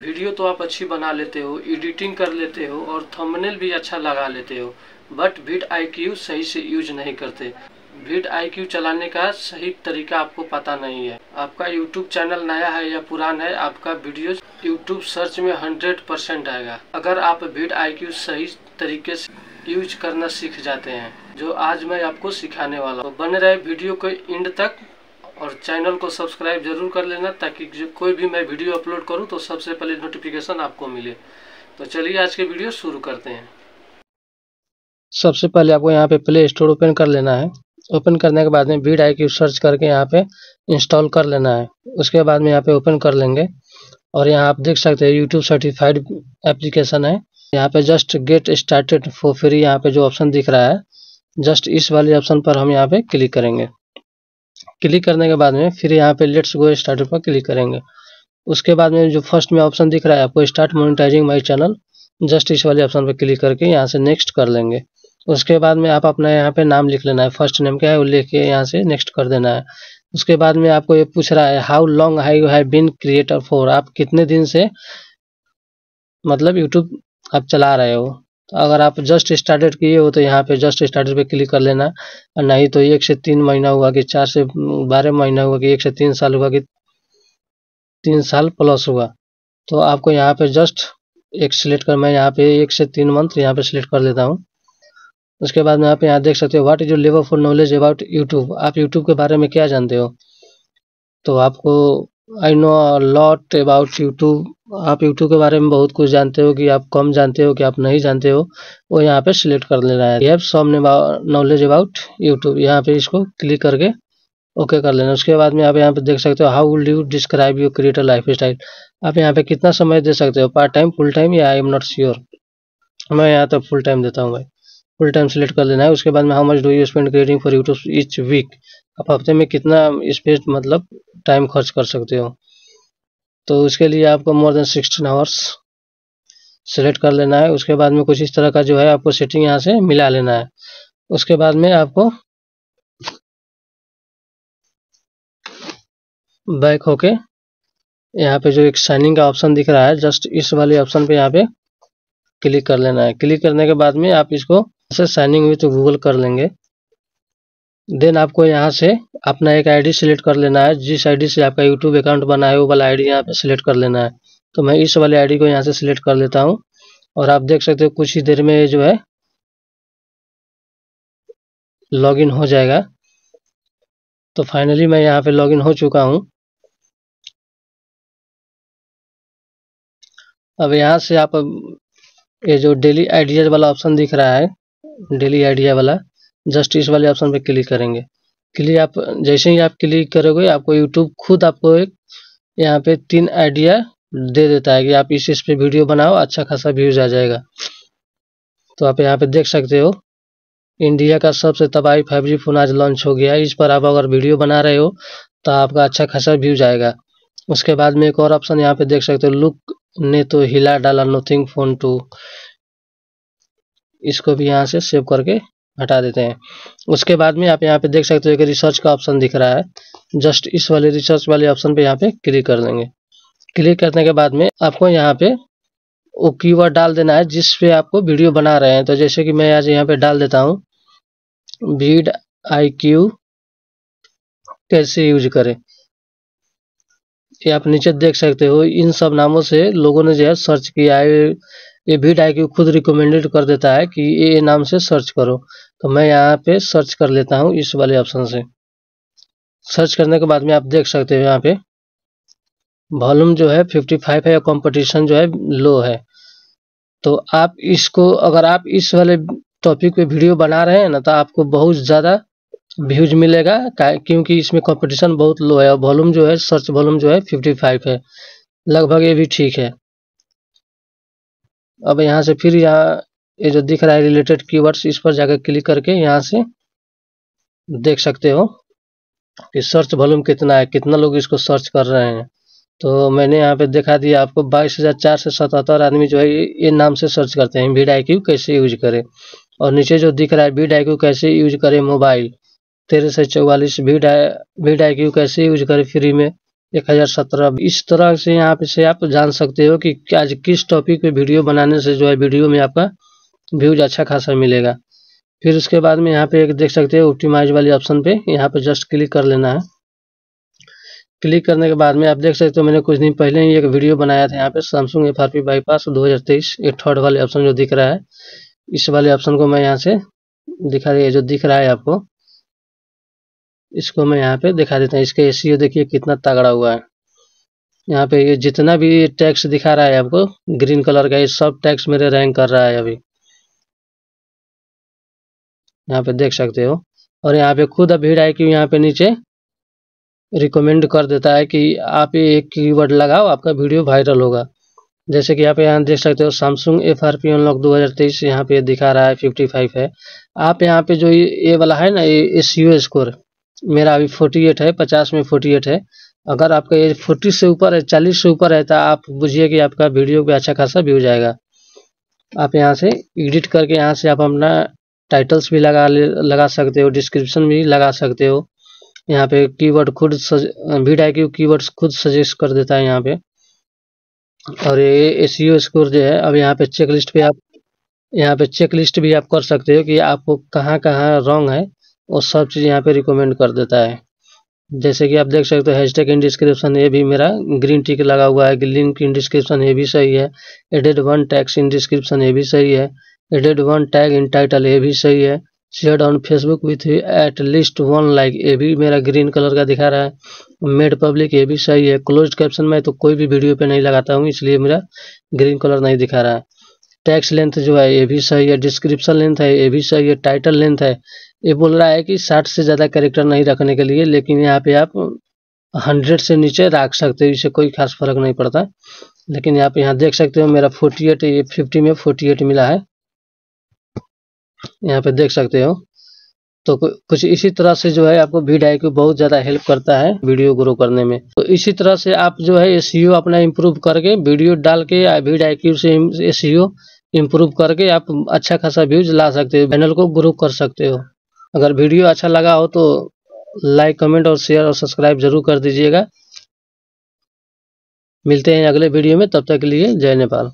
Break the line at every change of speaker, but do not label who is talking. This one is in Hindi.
वीडियो तो आप अच्छी बना लेते हो, एडिटिंग कर लेते हो और थंबनेल भी अच्छा लगा लेते हो, बट vidIQ सही से यूज नहीं करते। vidIQ चलाने का सही तरीका आपको पता नहीं है। आपका यूट्यूब चैनल नया है या पुराना है, आपका वीडियो यूट्यूब सर्च में 100% आएगा अगर आप vidIQ सही तरीके से यूज करना सीख जाते हैं, जो आज मैं आपको सिखाने वाला हूँ। तो बने रहे वीडियो को एंड तक और चैनल को सब्सक्राइब जरूर कर लेना, ताकि जो कोई भी मैं वीडियो अपलोड करूं तो सबसे पहले नोटिफिकेशन आपको मिले। तो चलिए आज के वीडियो शुरू करते हैं। सबसे पहले आपको यहाँ पे प्ले स्टोर ओपन कर लेना है। ओपन करने के बाद में vidIQ सर्च करके यहाँ पे इंस्टॉल कर लेना है। उसके बाद में यहाँ पे ओपन कर लेंगे और यहाँ आप देख सकते हैं यूट्यूब सर्टिफाइड एप्लीकेशन है। यहाँ पे just get started for free यहाँ पे जो ऑप्शन दिख रहा है, जस्ट इस वाले ऑप्शन पर हम यहाँ पे क्लिक करेंगे। क्लिक करने के बाद में फिर यहाँ पे लेट्स गो स्टार्ट पर क्लिक करेंगे। उसके बाद में जो फर्स्ट में ऑप्शन दिख रहा है आपको start monetising my channel, just इस वाले ऑप्शन पर क्लिक करके यहाँ से नेक्स्ट कर लेंगे। उसके बाद में आप अपना यहाँ पे नाम लिख लेना है, फर्स्ट नेम क्या है वो लिख के यहाँ से नेक्स्ट कर देना है। उसके बाद में आपको ये पूछ रहा है how long you have been creator for, आप कितने दिन से मतलब यूट्यूब आप चला रहे हो। तो अगर आप जस्ट स्टार्टेड किए हो तो यहाँ पे जस्ट स्टार्टेड पे क्लिक कर लेना, और नहीं तो 1 से 3 महीना हुआ कि 4 से 12 महीना हुआ कि 1 से 3 साल हुआ कि 3 साल प्लस हुआ, तो आपको यहाँ पे जस्ट एक सिलेक्ट कर, मैं यहाँ पे 1 से 3 मंथ यहाँ पे सिलेक्ट कर लेता हूँ। उसके बाद में आप यहाँ देख सकते हो what is your level for knowledge about YouTube, आप यूट्यूब के बारे में क्या जानते हो। तो आपको I know lot about YouTube, आप यूट्यूब के बारे में बहुत कुछ जानते हो कि आप कम जानते हो कि आप नहीं जानते हो, वो यहाँ पे सिलेक्ट कर लेना है। You have some knowledge about YouTube, यहाँ पे इसको क्लिक करके ओके कर लेना। उसके बाद में आप यहाँ पे देख सकते हो how will you describe your creator life style, आप यहाँ पे कितना समय दे सकते हो, पार्ट टाइम, फुल टाइम या आई एम नॉट श्योर। मैं यहाँ तो फुल टाइम देता हूँ भाई, फुल टाइम सिलेक्ट कर लेना है। उसके बाद में how much do you spend creating for YouTube each week, आप हफ्ते में कितना स्पेस मतलब टाइम खर्च कर सकते हो। तो उसके लिए आपको मोर देन 16 आवर्स सिलेक्ट कर लेना है। उसके बाद में कुछ इस तरह का जो है आपको सेटिंग यहाँ से मिला लेना है। उसके बाद में आपको बैक होके यहाँ पे जो एक साइनिंग का ऑप्शन दिख रहा है, जस्ट इस वाले ऑप्शन पे यहाँ पे क्लिक कर लेना है। क्लिक करने के बाद में आप इसको साइनिंग विथ गूगल कर लेंगे। देन आपको यहाँ से अपना एक आईडी सिलेक्ट कर लेना है, जिस आईडी से आपका यूट्यूब अकाउंट बना है वो वाला आईडी यहाँ पे सिलेक्ट कर लेना है। तो मैं इस वाले आईडी को यहाँ से सिलेक्ट कर लेता हूँ और आप देख सकते हो कुछ ही देर में जो है लॉगिन हो जाएगा। तो फाइनली मैं यहाँ पे लॉगिन हो चुका हूँ। अब यहाँ से आप ये जो डेली आइडियाज वाला ऑप्शन दिख रहा है, डेली आइडिया वाला, जस्ट इस वाले ऑप्शन पे क्लिक करेंगे। क्लिक आप जैसे ही आप क्लिक करोगे आपको यूट्यूब खुद आपको एक यहाँ पे 3 आइडिया दे देता है कि आप इस पे वीडियो बनाओ, अच्छा खासा व्यूज आ जाएगा। तो आप यहाँ पे देख सकते हो इंडिया का सबसे तबाही 5G फोन आज लॉन्च हो गया है, इस पर आप अगर वीडियो बना रहे हो तो आपका अच्छा खासा व्यूज आएगा। उसके बाद में एक और ऑप्शन यहाँ पे देख सकते हो लुक ने तो हिला डाला नथिंग फोन 2, इसको भी यहाँ से सेव करके हटा देते हैं। उसके बाद में आप यहाँ पे देख सकते हो कि रिसर्च का ऑप्शन दिख रहा है, जस्ट इस वाले रिसर्च वाले ऑप्शन पे यहाँ पे क्लिक कर देंगे। क्लिक करने के बाद में आपको यहाँ पे वो कीवर्ड डाल देना है जिस पे आपको वीडियो बना रहे हैं। तो जैसे कि मैं आज यहाँ पे डाल देता हूँ vidIQ कैसे यूज करें, ये आप नीचे देख सकते हो इन सब नामों से लोगों ने जो है सर्च किया है। ये vidIQ खुद रिकमेंडेड कर देता है कि ये नाम से सर्च करो। तो मैं यहाँ पे सर्च कर लेता हूँ इस वाले ऑप्शन से। सर्च करने के बाद में आप देख सकते हो यहाँ पे वॉल्यूम जो है 55 है, कंपटीशन जो है लो है। तो आप इसको अगर आप इस वाले टॉपिक पे वीडियो बना रहे हैं ना तो आपको बहुत ज़्यादा व्यूज मिलेगा, क्योंकि इसमें कंपटीशन बहुत लो है और वॉल्यूम जो है सर्च वॉल्यूम जो है 55 है, लगभग ये भी ठीक है। अब यहाँ से फिर यहाँ ये जो दिख रहा है रिलेटेड कीवर्ड्स, इस पर जाकर क्लिक करके यहाँ से देख सकते हो कि सर्च वॉल्यूम कितना है, कितना लोग इसको सर्च कर रहे हैं। तो मैंने यहाँ पे दिखा दिया आपको 22,477 आदमी जो है ये नाम से सर्च करते हैं vidIQ कैसे यूज करें। और नीचे जो दिख रहा है vidIQ कैसे यूज करें मोबाइल, 13 से 44 vidIQ कैसे यूज करें फ्री में, 1017। इस तरह से यहाँ पे से आप जान सकते हो कि आज किस टॉपिक पे वीडियो बनाने से जो है वीडियो में आपका व्यूज अच्छा खासा मिलेगा। फिर उसके बाद में यहाँ पे एक देख सकते हो ऑप्टिमाइज वाली ऑप्शन पे यहाँ पे जस्ट क्लिक कर लेना है। क्लिक करने के बाद में आप देख सकते हो मैंने कुछ दिन पहले ही एक वीडियो बनाया था यहाँ पे सैमसंग FRP बाईपास 2023, ये थर्ड वाले ऑप्शन जो दिख रहा है, इस वाले ऑप्शन को मैं यहाँ से दिखा रही है, जो दिख रहा है आपको इसको मैं यहाँ पे दिखा देता हूँ। इसके SEO देखिए कितना तगड़ा हुआ है। यहाँ पे ये जितना भी टैक्स दिखा रहा है आपको ग्रीन कलर का, ये सब टैक्स मेरे रैंक कर रहा है अभी, यहाँ पे देख सकते हो। और यहाँ पे खुद भीड़ IQ यहाँ पे नीचे रिकमेंड कर देता है कि आप ये एक कीवर्ड लगाओ, आपका वीडियो वायरल होगा। जैसे कि आप यहाँ देख सकते हो सैमसंग FRP अनलॉक 2023 यहाँ पे दिखा रहा है 55 है। आप यहाँ पे जो ये वाला है ना, ये SEO स्कोर मेरा अभी 48 है, 50 में 48 है। अगर आपका ये 40 से ऊपर है, 40 से ऊपर है, तो आप बुझिए कि आपका वीडियो पे अच्छा खासा व्यू जाएगा। आप यहाँ से एडिट करके यहाँ से आप अपना टाइटल्स भी लगा सकते हो, डिस्क्रिप्शन भी लगा सकते हो। यहाँ पे कीवर्ड खुद भीड़ IQ कीवर्ड्स खुद सजेस्ट कर देता है यहाँ पे। और ये SEO स्कोर जो है, अब यहाँ पे चेकलिस्ट पे आप यहाँ पे चेकलिस्ट भी आप कर सकते हो कि आपको कहाँ कहाँ रॉन्ग है, वो सब चीज़ यहाँ पे रिकमेंड कर देता है। जैसे कि आप देख सकते हो हैशटैग इन डिस्क्रिप्शन, ये भी मेरा ग्रीन टिक लगा हुआ है। लिंक इन डिस्क्रिप्शन, ये भी सही है। Added one tags in description, ये भी सही है। Added one tag in title, ये भी सही है। Share on Facebook with at least 1 like, ये भी मेरा ग्रीन कलर का दिखा रहा है। मेड पब्लिक, ये भी सही है। क्लोज्ड कैप्शन में तो कोई भी वीडियो पे नहीं लगाता हूँ, इसलिए मेरा ग्रीन कलर नहीं दिखा रहा है। टैक्स लेंथ जो है ये भी सही है। डिस्क्रिप्शन लेंथ है ये भी सही है। टाइटल लेंथ है, ये बोल रहा है कि 60 से ज़्यादा कैरेक्टर नहीं रखने के लिए, लेकिन यहाँ पे आप 100 से नीचे रख सकते हो, इससे कोई खास फर्क नहीं पड़ता। लेकिन आप यहाँ देख सकते हो मेरा 48 है, ये 50 में 48 मिला है, यहाँ पे देख सकते हो। तो कुछ इसी तरह से जो है आपको भीड़ IQ बहुत ज़्यादा हेल्प करता है वीडियो ग्रो करने में। तो इसी तरह से आप जो है SEO अपना इम्प्रूव करके वीडियो डाल के भीड़ IQ से SEO इम्प्रूव करके आप अच्छा खासा व्यूज ला सकते हो, चैनल को ग्रो कर सकते हो। अगर वीडियो अच्छा लगा हो तो लाइक, कमेंट और शेयर और सब्सक्राइब जरूर कर दीजिएगा। मिलते हैं अगले वीडियो में, तब तक के लिए जय नेपाल।